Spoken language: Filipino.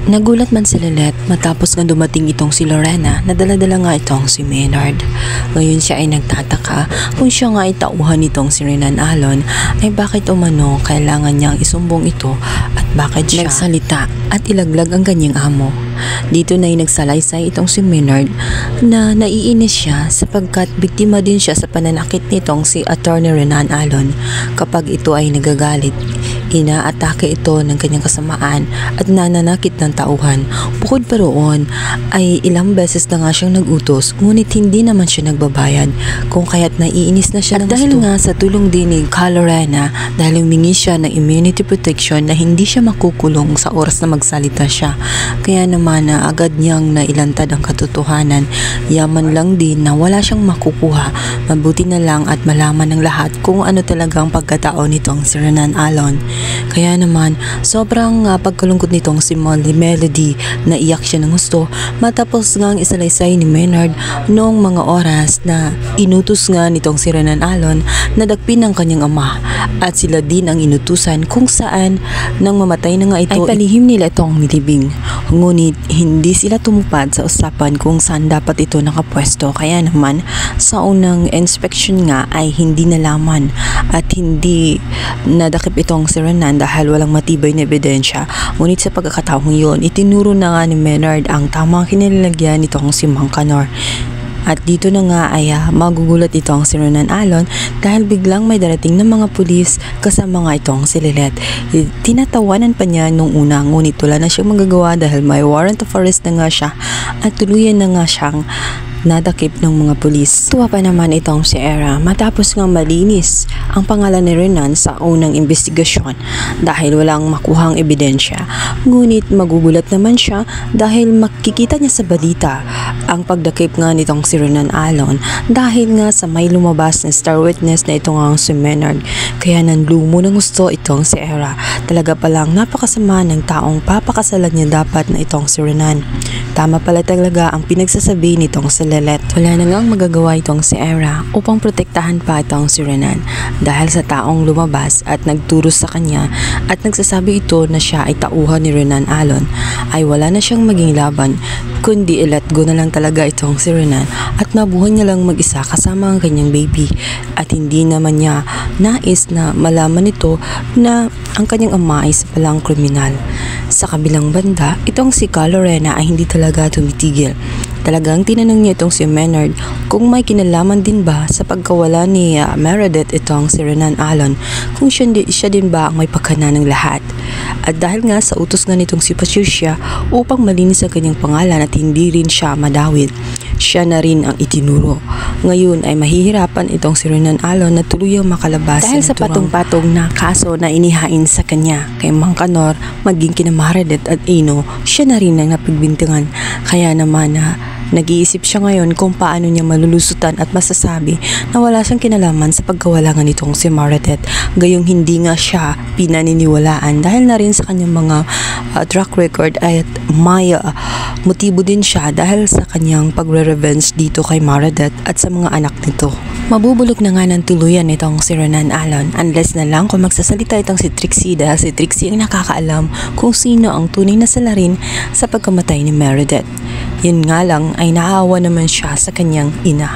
Nagulat man si Lilith matapos nga dumating itong si Lorena na dala-dala nga itong si Maynard. Ngayon siya ay nagtataka kung siya nga ay tauhan nitong si Renan Alon ay bakit umano kailangan niyang isumbong ito at bakit siya nagsalita at ilaglag ang kanyang amo. Dito na ay nagsalaysay itong si Maynard na naiinis siya sapagkat biktima din siya sa pananakit nitong si Attorney Renan Alon. Kapag ito ay nagagalit, inaatake ito ng kanyang kasamaan at nananakit ng tauhan. Bukod pa roon ay ilang beses na nga siyang nagutos ngunit hindi naman siya nagbabayad kung kaya't naiinis na siya at dahil nga sa tulong din ni Lorena dahil humingi siya ng immunity protection na hindi siya makukulong sa oras na magsalita siya. Kaya naman na agad niyang nailantad ang katotohanan. Yaman lang din na wala siyang makukuha. Mabuti na lang at malaman ng lahat kung ano talagang pagkatao nitong si Renan Alon. Kaya naman sobrang pagkalungkot nitong si Melody na iyak siya ng gusto matapos nga ang isalaysay ni Maynard noong mga oras na inutos nga nitong si Renan Alon na dakpin ng kanyang ama at sila din ang inutusan kung saan nang mamatay na nga ito ay palihim nila itong nilibing. Ngunit hindi sila tumupad sa usapan kung saan dapat ito nakapwesto. Kaya naman sa unang inspection nga ay hindi nalaman at hindi nadakip itong si Renan dahil walang matibay na ebidensya. Ngunit sa pagkakataong yun, itinuro na nga ni Maynard ang tamang kinilalagyan nitong si Mang Kanor. At dito na nga ay magugulat itong si Renan Alon dahil biglang may darating ng mga pulis kasama nga itong si Lilith. Tinatawanan pa niya nung una ngunit wala na siyang magagawa dahil may warrant of arrest na nga siya at tuluyan na nga siyang nadakip ng mga pulis. Tuwa pa naman itong si Era matapos nga malinis ang pangalan ni Renan sa unang investigasyon dahil walang makuhang ebidensya. Ngunit magugulat naman siya dahil makikita niya sa balita ang pagdakip nga nitong si Renan Alon dahil nga sa may lumabas na star witness na itong ang si Maynard. Kaya nanlumo ng gusto itong si Era. Talaga palang napakasama ng taong papakasalan niya dapat na itong si Renan. Tama pala talaga ang pinagsasabi nitong si Lilith. Wala na ngang magagawa itong si Era upang protektahan pa itong si Renan dahil sa taong lumabas at nagturo sa kanya at nagsasabi ito na siya ay tauhan ni Renan Alon ay wala na siyang maging laban kundi i-let go na lang talaga itong si Renan at nabuhay niya lang mag-isa kasama ang kanyang baby at hindi naman niya nais na malaman ito na ang kanyang ama ay isa palang kriminal. Sa kabilang banda, itong si Lorena ay hindi talaga tumitigil. Talagang tinanong niya itong si Maynard kung may kinalaman din ba sa pagkawala ni Meredith itong si Renan Alon, kung siya din ba ang may pagkana ng lahat. At dahil nga sa utos nga nitong si Patricia upang malinis ang kanyang pangalan at hindi rin siya madawit, siya na rin ang itinuro. Ngayon ay mahihirapan itong si Renan Alon na tuluyang makalabas dahil sa patong-patong na kaso na inihain sa kanya kay Mang Kanor maging kina Meredith at Ino, siya na rin ang napagbintangan. Kaya naman nag-iisip siya ngayon kung paano niya malulusutan at masasabi na wala siyang kinalaman sa pagkawalangan nitong si Meredith. Gayong hindi nga siya pinaniniwalaan dahil na rin sa kanyang mga track record at may motibo din siya dahil sa kanyang pagre-revenge dito kay Meredith at sa mga anak nito. Mabubulok na nga ng tuluyan itong si Renan Alon unless na lang kung magsasalita itong si Trixie dahil si Trixie ang nakakaalam kung sino ang tunay na salarin sa pagkamatay ni Meredith. Yun nga lang ay naawa naman siya sa kanyang ina.